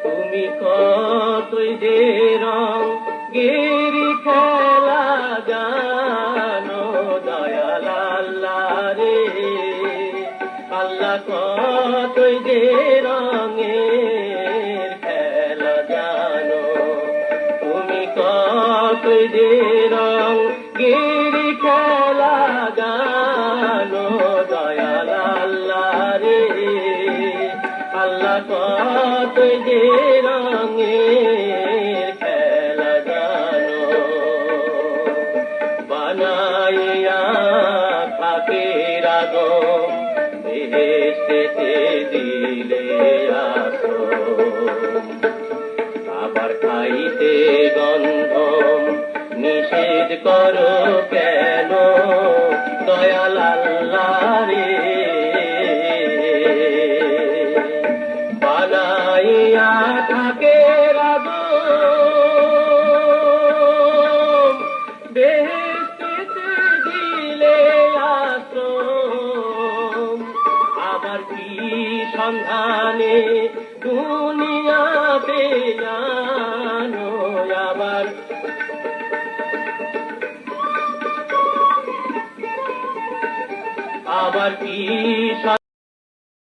তুমি কতই যে রঙের খেলা জানো দয়াল আল্লাহ রে, আল্লাহ কতই যে রঙের খেলা জানো, তুমি কতই যে রঙের খেলা জানো দয়াল আল্লাহ রে, আল্লাহ কতই যে রঙের খেলা জানো। বানাইয়া পাখির আগম বেহেশতে দিলে আশ্রম, আবার খাইতে গন্ধম নিষেধ করো কেন দয়াল আল্লাহ রে, বানাইয়া থাকে রাগম বেহেশতে দিলে আশ্রম, আবার কি সন্ধানে দুনিয়াতে জানো, আবার কি